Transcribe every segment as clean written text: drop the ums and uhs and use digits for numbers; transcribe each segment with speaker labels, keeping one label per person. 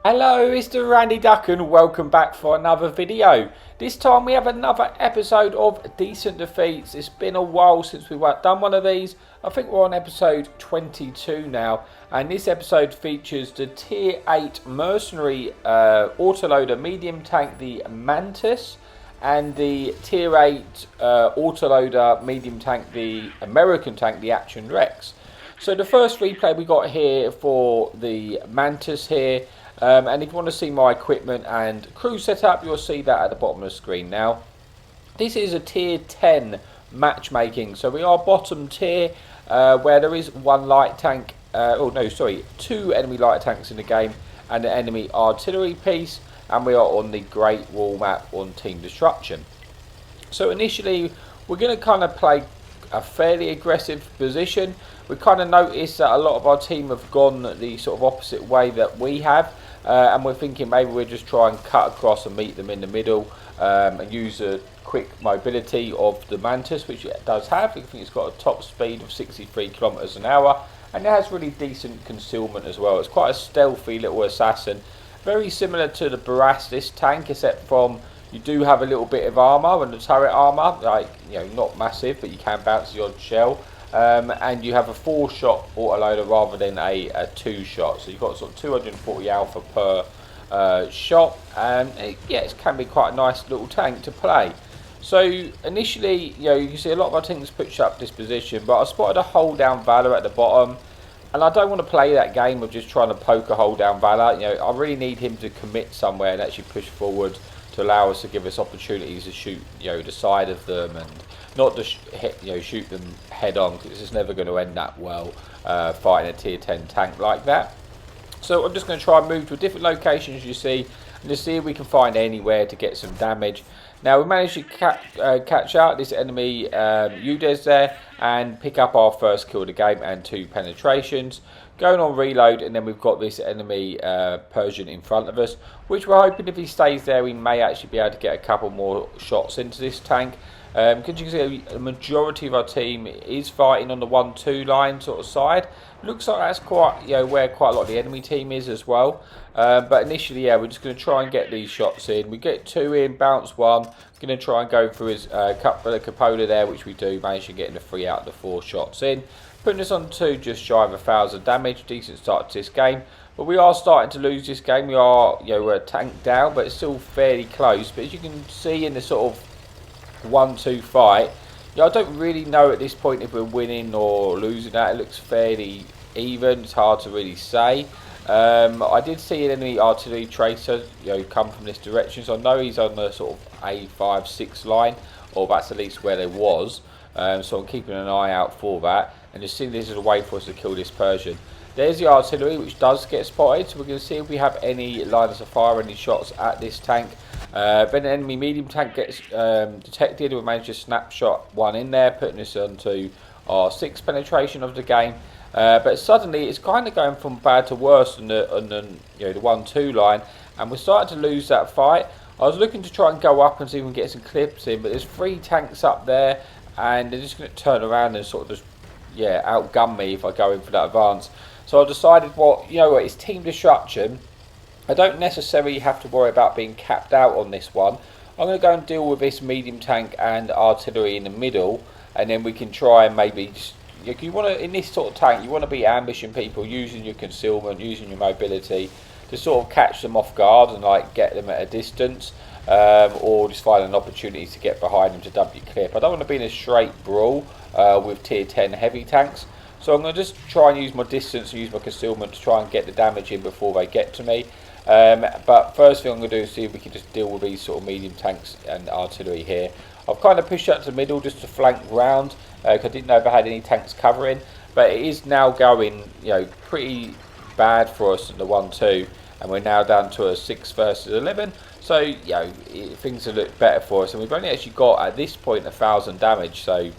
Speaker 1: Hello, it's the Randy Duck and welcome back for another video. This time we have another episode of Decent Defeats. It's been a while since we've done one of these. I think we're on episode 22 now, and this episode features the tier 8 mercenary autoloader medium tank, the Mantis, and the tier 8 autoloader medium tank, the American tank, the ASTRON Rex. So the first replay we got here for the Mantis here. And if you want to see my equipment and crew setup, you'll see that at the bottom of the screen now. This is a tier 10 matchmaking, so we are bottom tier, where there is one light tank, two enemy light tanks in the game and an enemy artillery piece, and we are on the Great Wall map on Team Destruction. So initially we're going to kind of play a fairly aggressive position. We kind of noticed that a lot of our team have gone the sort of opposite way that we have, and we're thinking maybe we'll just try and cut across and meet them in the middle, and use the quick mobility of the Mantis, which it does have. I think it's got a top speed of 63 kilometers an hour, and it has really decent concealment as well. It's quite a stealthy little assassin, very similar to the Barastis tank, except from you do have a little bit of armour and the turret armour, like, you know, not massive, but you can bounce the odd shell. And you have a 4-shot autoloader rather than a 2-shot, so you've got sort of 240 alpha per shot, and it can be quite a nice little tank to play. So initially, you know, you can see a lot of our teams push up this position, but I spotted a hold down Valor at the bottom, and I don't want to play that game of just trying to poke a hold down Valor. You know, I really need him to commit somewhere and actually push forward to allow us to give us opportunities to shoot, you know, the side of them, and not to shoot them head on, because it's never going to end that well fighting a tier 10 tank like that. So I'm just going to try and move to a different location, as you see, and just see if we can find anywhere to get some damage. Now we managed to catch out this enemy UDES there and pick up our first kill of the game and 2 penetrations. Going on reload, and then we've got this enemy Persian in front of us, which we're hoping if he stays there we may actually be able to get a couple more shots into this tank. Because you can see the majority of our team is fighting on the 1-2 line sort of side. Looks like that's quite, you know, where quite a lot of the enemy team is as well. But initially, yeah, we're just going to try and get these shots in. We get 2 in, bounce 1. Going to try and go through his cupola there, which we do. Manage to get the 3 out of the 4 shots in. Putting us on to just shy of 1,000 damage. Decent start to this game. But we are starting to lose this game. We are, you know, we're tanked down, but it's still fairly close. But as you can see in the sort of 1-2 fight, yeah, I don't really know at this point if we're winning or losing that. It looks fairly even. It's hard to really say. I did see an enemy artillery tracer, you know, come from this direction, so I know he's on the sort of A5-6 line, or that's at least where there was. So I'm keeping an eye out for that, and just see this as a way for us to kill this Persian. There's the artillery, which does get spotted, so we're going to see if we have any lines of fire, any shots at this tank. Then an enemy medium tank gets detected. We managed to snapshot 1 in there, putting us onto our 6th penetration of the game. But suddenly it's kind of going from bad to worse on the 1-2 line, and we're starting to lose that fight. I was looking to try and go up and see if we can get some clips in, but there's 3 tanks up there, and they're just going to turn around and sort of just, yeah, outgun me if I go in for that advance. So I decided, well, you know what, it's Team Destruction. I don't necessarily have to worry about being capped out on this one. I'm going to go and deal with this medium tank and artillery in the middle, and then we can try and maybe just, you want to, in this sort of tank, you want to be ambushing people, using your concealment, using your mobility to sort of catch them off guard and like get them at a distance, or just find an opportunity to get behind them to dump your clip. I don't want to be in a straight brawl with tier 10 heavy tanks. So I'm going to just try and use my distance and use my concealment to try and get the damage in before they get to me. But first thing I'm going to do is see if we can just deal with these sort of medium tanks and artillery here. I've kind of pushed out to the middle just to flank round, because I didn't know if I had any tanks covering. But it is now going, you know, pretty bad for us in the 1-2, and we're now down to a 6 versus 11. So, you know, things have looked better for us, and we've only actually got at this point 1,000 damage. So,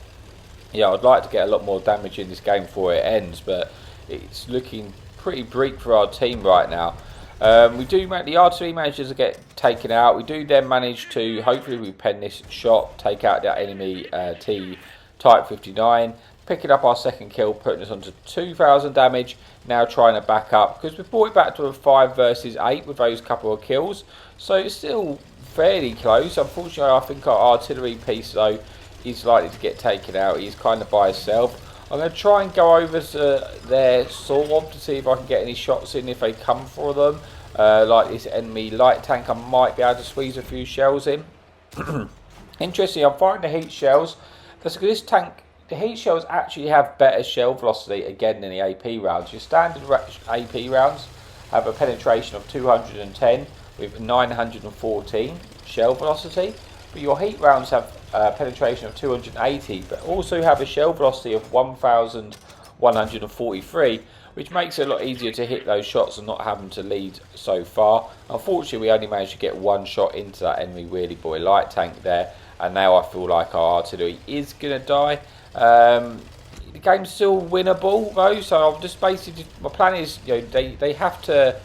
Speaker 1: yeah, I'd like to get a lot more damage in this game before it ends, but it's looking pretty bleak for our team right now. The artillery manages to get taken out. We do then manage to, hopefully we pen this shot, take out that enemy T Type 59. picking up our second kill, putting us onto 2,000 damage. Now trying to back up, because we brought it back to a 5 versus 8 with those couple of kills. So it's still fairly close. Unfortunately, I think our artillery piece, though, is likely to get taken out. He's kind of by himself. I'm going to try and go over to their sword to see if I can get any shots in if they come for them. Like this enemy light tank, I might be able to squeeze a few shells in. Interesting, I'm firing the heat shells. That's because this tank, the heat shells actually have better shell velocity again than the AP rounds. Your standard AP rounds have a penetration of 210 with 914 shell velocity, but your heat rounds have a penetration of 280 but also have a shell velocity of 1143, which makes it a lot easier to hit those shots and not having to lead so far. Unfortunately, we only managed to get one shot into that enemy really boy light tank there, and now I feel like our artillery is going to die. The game's still winnable though, so I'm just basically, my plan is, you know, they have to,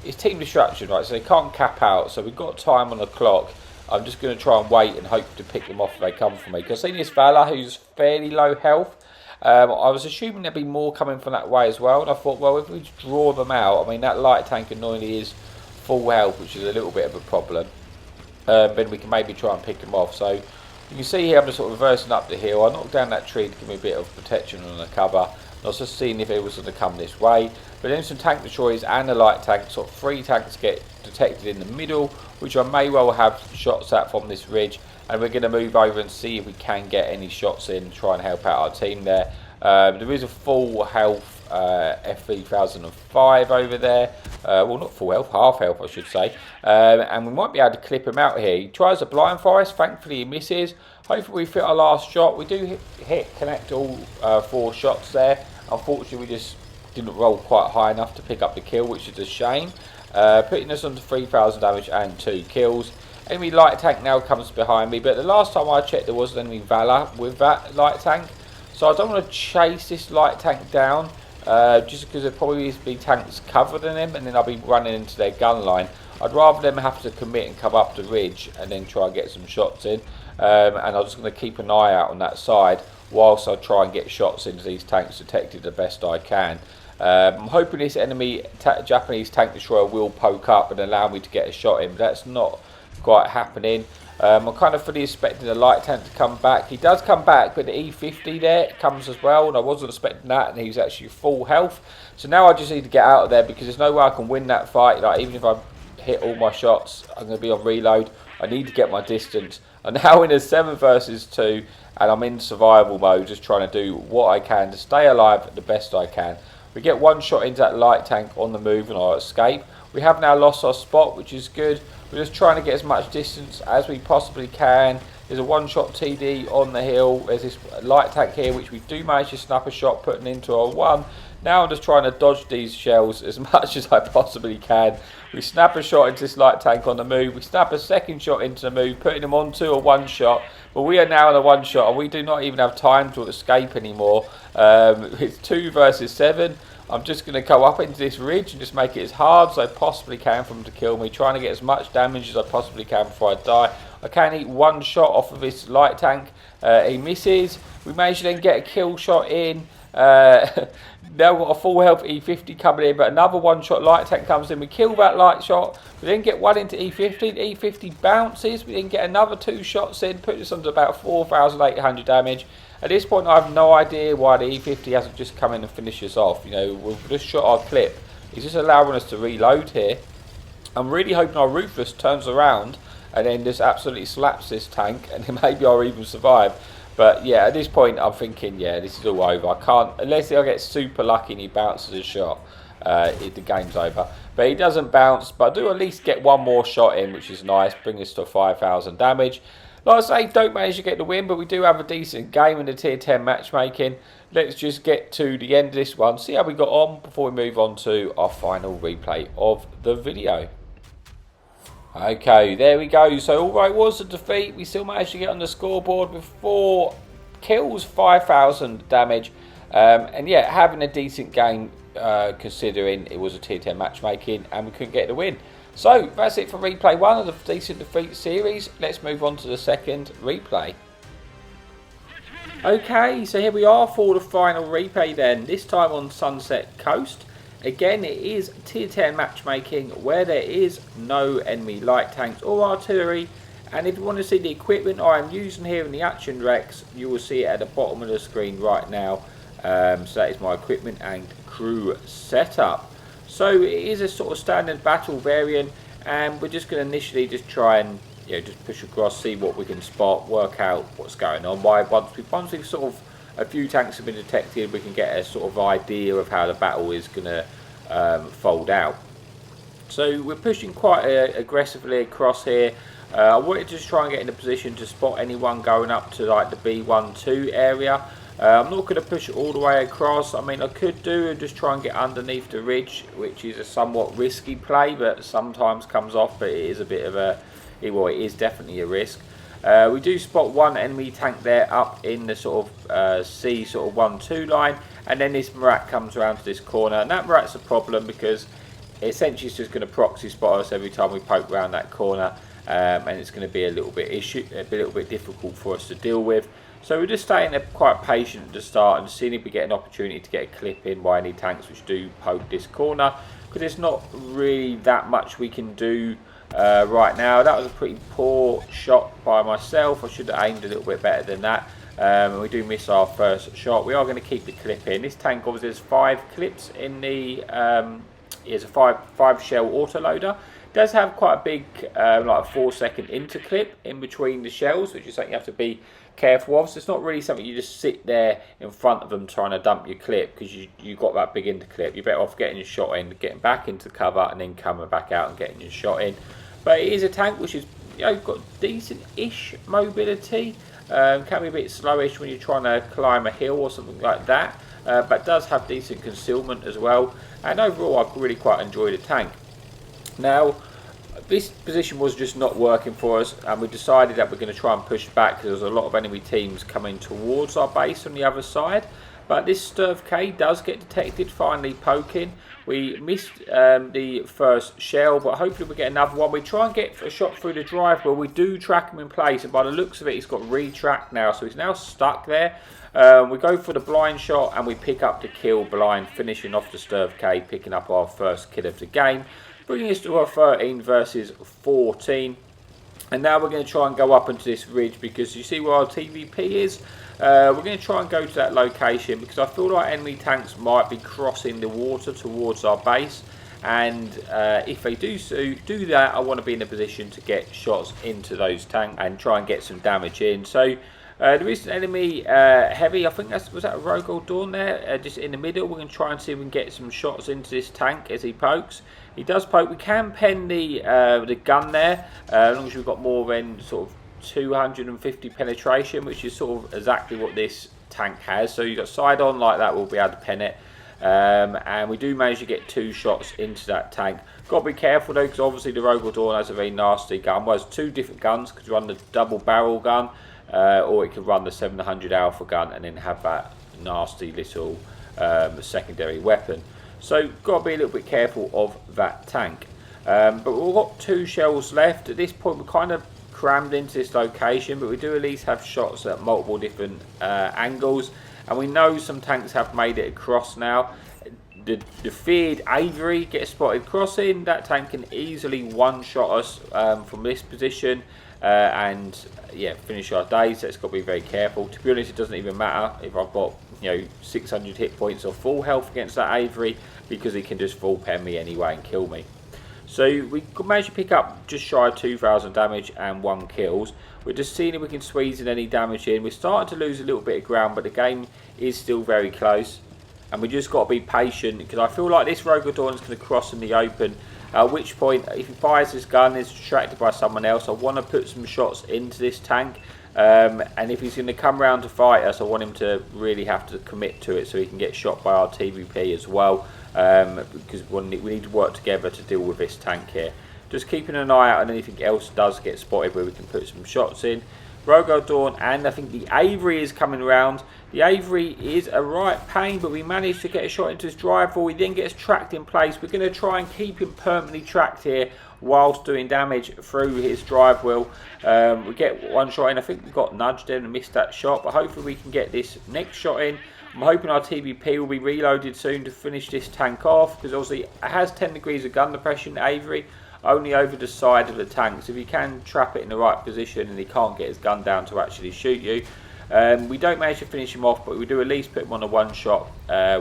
Speaker 1: it's team destruction, right, so they can't cap out, so we've got time on the clock. I'm just going to try and wait and hope to pick them off if they come for me, because I've seen this Valor who's fairly low health. I was assuming there'd be more coming from that way as well, and I thought, well, if we just draw them out, I mean, that light tank annoyingly is full health, which is a little bit of a problem. Then we can maybe try and pick them off. So you can see here I'm just sort of reversing up the hill. I knocked down that tree to give me a bit of protection on the cover. And I was just seeing if it was going to come this way. But then some tank destroyers and a light tank, sort of 3 tanks get detected in the middle, which I may well have shots at from this ridge. And we're going to move over and see if we can get any shots in, try and help out our team there. There is a full health F3005 over there. Well, not full health, half health I should say. And we might be able to clip him out here. He tries a blind forest, thankfully he misses. Hopefully we fit our last shot. We do connect all 4 shots there. Unfortunately we just didn't roll quite high enough to pick up the kill, which is a shame. Putting us onto 3,000 damage and 2 kills. Enemy light tank now comes behind me, but the last time I checked there was an enemy Valor with that light tank. So I don't want to chase this light tank down, just because there probably be tanks covering him and then I'll be running into their gun line. I'd rather them have to commit and come up the ridge and then try and get some shots in. And I'm just going to keep an eye out on that side whilst I try and get shots into these tanks detected the best I can. I'm hoping this enemy Japanese tank destroyer will poke up and allow me to get a shot in, but that's not quite happening. I'm kind of fully expecting the light tank to come back. He does come back, but the E50 there comes as well, and I wasn't expecting that, and he's actually full health. So now I just need to get out of there, because there's no way I can win that fight. Like, even if I hit all my shots, I'm going to be on reload. I need to get my distance. I'm now in a 7 versus 2, and I'm in survival mode, just trying to do what I can to stay alive the best I can. We get one shot into that light tank on the move, and I'll escape. We have now lost our spot, which is good. We're just trying to get as much distance as we possibly can. There's a one-shot TD on the hill. There's this light tank here, which we do manage to snap a shot, putting into a 1. Now I'm just trying to dodge these shells as much as I possibly can. We snap a shot into this light tank on the move. We snap a second shot into the move, putting them onto a 1-shot. But we are now on a 1-shot, and we do not even have time to escape anymore. It's 2 versus 7. I'm just going to go up into this ridge and just make it as hard as I possibly can for him to kill me, trying to get as much damage as I possibly can before I die. I can eat 1 shot off of this light tank. He misses. We manage to then get a kill shot in. Now we've got a full health E50 coming in, but another 1-shot light tank comes in. We kill that light shot. We then get 1 into E50. The E50 bounces. We then get another 2 shots in, put us onto about 4,800 damage. At this point, I have no idea why the E50 hasn't just come in and finished us off. You know, we've just shot our clip. He's just allowing us to reload here. I'm really hoping our Ruthless turns around and then just absolutely slaps this tank, and then maybe I'll even survive. But yeah, at this point, I'm thinking, yeah, this is all over. I can't, unless I get super lucky and he bounces a shot, the game's over. But he doesn't bounce, but I do at least get 1 more shot in, which is nice. Bring us to 5,000 damage. Like I say, don't manage to get the win, but we do have a decent game in the tier 10 matchmaking. Let's just get to the end of this one, see how we got on before we move on to our final replay of the video. Okay, there we go. So although it was a defeat, we still managed to get on the scoreboard with 4 kills, 5,000 damage. And yeah, having a decent game considering it was a tier 10 matchmaking and we couldn't get the win. So that's it for replay 1 of the Decent Defeat series. Let's move on to the second replay. Okay, so here we are for the final replay then, this time on Sunset Coast. Again, it is tier 10 matchmaking where there is no enemy light tanks or artillery. And if you want to see the equipment I am using here in the ASTRON Rex, you will see it at the bottom of the screen right now. So that is my equipment and crew setup. So it is a sort of standard battle variant, and we're just going to initially just try and just push across, see what we can spot, work out what's going on. Once we've sort of a few tanks have been detected, we can get a sort of idea of how the battle is going to fold out. So we're pushing quite aggressively across here. I wanted to just try and get in a position to spot anyone going up to like the B12 area. I'm not going to push it all the way across. I mean, I could do and just try and get underneath the ridge, which is a somewhat risky play, but sometimes comes off. But it is a bit of a, well, it is definitely a risk. We do spot one enemy tank there up in the sort of C sort of 1-2 line, and then this Marat comes around to this corner, and that Marat's a problem because essentially it's just going to proxy spot us every time we poke around that corner, and it's going to be a little bit difficult for us to deal with. So we're just staying there quite patient at the start and seeing if we get an opportunity to get a clip in by any tanks which do poke this corner, because there's not really that much we can do right now. That was a pretty poor shot by myself. I should have aimed a little bit better than that. And we do miss our first shot. We are going to keep the clip in. This tank obviously has 5 clips in the it's a 5 shell autoloader. It does have quite a big like a 4-second interclip in between the shells, which is something you have to be careful of. So it's not really something you just sit there in front of them trying to dump your clip, because you got that big interclip. You're better off getting your shot in, getting back into cover, and then coming back out and getting your shot in. But it is a tank which is got decent-ish mobility. Can be a bit slowish when you're trying to climb a hill or something like that, but does have decent concealment as well. And overall, I really quite enjoy the tank. Now, this position was just not working for us, and we decided that we're going to try and push back because there's a lot of enemy teams coming towards our base on the other side. But this Sturv K does get detected, finally poking. We missed the first shell, but hopefully we get another one. We try and get a shot through the drive where we do track him in place, and by the looks of it, he's got retracked now, so he's now stuck there. We go for the blind shot and we pick up the kill blind, finishing off the Sturv K, picking up our first kill of the game, bringing us to our 13 versus 14. And now we're going to try and go up into this ridge, because you see where our TVP is. We're going to try and go to that location because I feel like enemy tanks might be crossing the water towards our base, and if they do that, I want to be in a position to get shots into those tanks and try and get some damage in. So there is an enemy heavy, I think was that a Rogue Old Dawn there, just in the middle. We're going to try and see if we can get some shots into this tank as he pokes. He does poke. We can pen the gun there, as long as we've got more than sort of 250 penetration, which is sort of exactly what this tank has. So you've got side on like that, we'll be able to pen it. And we do manage to get 2 shots into that tank. Got to be careful though, because obviously the Rogue Old Dawn has a very nasty gun. Well, it's 2 different guns. Could run the double barrel gun, or it could run the 700 Alpha gun and then have that nasty little secondary weapon. So got to be a little bit careful of that tank. But we've got 2 shells left. At this point we're kind of crammed into this location, but we do at least have shots at multiple different angles, and we know some tanks have made it across now. The feared Avery gets spotted crossing. That tank can easily one-shot us from this position and yeah, finish our day, so it's got to be very careful. To be honest, it doesn't even matter if I've got 600 hit points or full health against that Avery, because he can just full pen me anyway and kill me. So we managed to pick up just shy of 2,000 damage and 1 kills. We're just seeing if we can squeeze in any damage in. We're starting to lose a little bit of ground, but the game is still very close. And we just got to be patient, because I feel like this Rogue Old Dawn is going to cross in the open. At which point, if he fires his gun, is distracted by someone else, I want to put some shots into this tank. And if he's going to come round to fight us, I want him to really have to commit to it so he can get shot by our TVP as well. Because we need to work together to deal with this tank here. Just keeping an eye out on anything else does get spotted where we can put some shots in. Rogo Dawn, and I think the Avery is coming around. The Avery is a right pain, but we managed to get a shot into his drive wall. He then gets tracked in place. We're going to try and keep him permanently tracked here whilst doing damage through his drive wheel. We get one shot in. I think we got nudged in and missed that shot, but hopefully we can get this next shot in. I'm hoping our TBP will be reloaded soon to finish this tank off, because obviously it has 10 degrees of gun depression, Avery, only over the side of the tank. So if you can trap it in the right position and he can't get his gun down to actually shoot you. We don't manage to finish him off, but we do at least put him on a one shot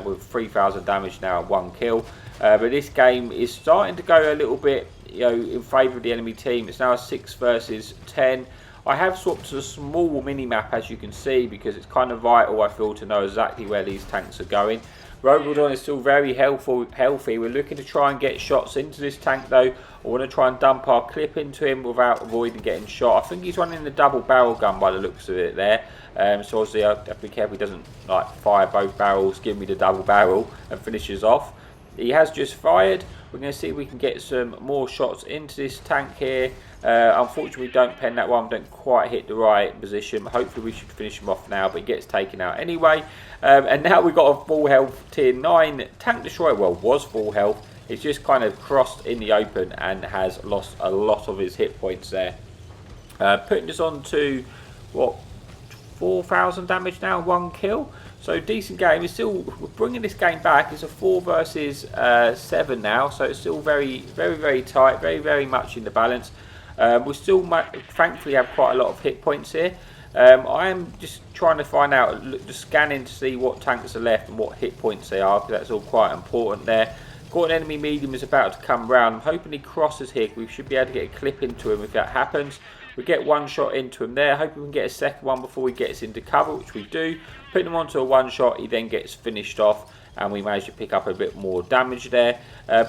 Speaker 1: with 3,000 damage now and 1 kill. But this game is starting to go a little bit, in favour of the enemy team. It's now a 6 versus 10. I have swapped to a small mini-map, as you can see, because it's kind of vital, I feel, to know exactly where these tanks are going. Rogodon is still very healthy. We're looking to try and get shots into this tank, though. I want to try and dump our clip into him without avoiding getting shot. I think he's running the double barrel gun by the looks of it there. So obviously I have to be careful he doesn't fire both barrels, give me the double barrel and finishes off. He has just fired. We're going to see if we can get some more shots into this tank here. Unfortunately, we don't pen that one, don't quite hit the right position. Hopefully we should finish him off now, but he gets taken out anyway. And now we've got a full health tier 9 tank destroyer. Well, was full health. It's just kind of crossed in the open and has lost a lot of his hit points there. Putting this on to, what, 4,000 damage now, 1 kill. So decent game. It's still, we're bringing this game back. It's a 4 versus 7 now, so it's still very tight, very much in the balance. We still thankfully have quite a lot of hit points here. I am just trying to find out, just scanning to see what tanks are left and what hit points they are, because that's all quite important there. Got an enemy medium is about to come round. I'm hoping he crosses here. We should be able to get a clip into him if that happens. We get one shot into him there. Hoping we can get a second one before he gets into cover, which we do. Putting him onto a one shot, he then gets finished off, and we manage to pick up a bit more damage there.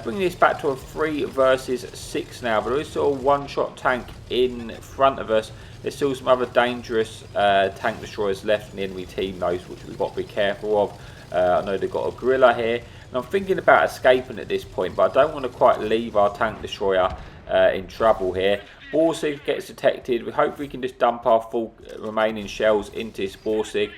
Speaker 1: Bringing this back to a 3 versus 6 now, but there is still a one shot tank in front of us. There's still some other dangerous tank destroyers left in the enemy team, those which we've got to be careful of. I know they've got a gorilla here, and I'm thinking about escaping at this point, but I don't want to quite leave our tank destroyer in trouble here. Borsig gets detected. We hope we can just dump our full remaining shells into this Borsig.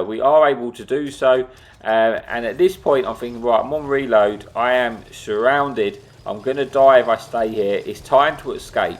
Speaker 1: We are able to do so, and at this point I'm thinking, right, I'm on reload, I am surrounded, I'm going to die if I stay here, it's time to escape.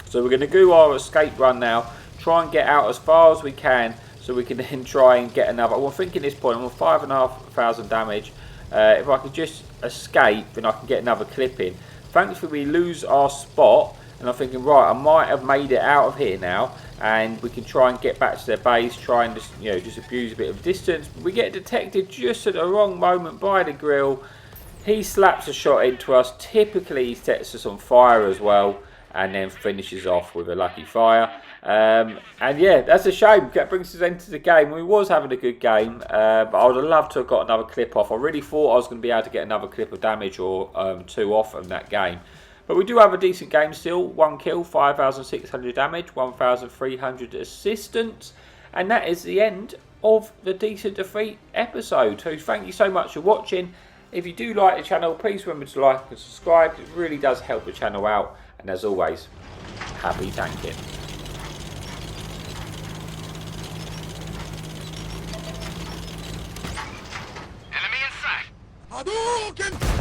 Speaker 1: So we're going to do our escape run now, try and get out as far as we can, so we can then try and get another. I'm thinking at this point I'm on 5,500 damage. If I could just escape, then I can get another clip in. Thankfully we lose our spot, and I'm thinking, right, I might have made it out of here now, and we can try and get back to their base, try and just abuse a bit of distance. We get detected just at the wrong moment by the grill. He slaps a shot into us. Typically he sets us on fire as well, and then finishes off with a lucky fire. And yeah, that's a shame. That brings us into the game. We was having a good game, but I would have loved to have got another clip off. I really thought I was going to be able to get another clip of damage or 2 off from that game. But we do have a decent game still. 1 kill, 5,600 damage, 1,300 assistance. And that is the end of the Decent Defeat episode. So thank you so much for watching. If you do like the channel, please remember to like and subscribe. It really does help the channel out. And as always, happy tanking.
Speaker 2: Enemy in sight! Hadouken!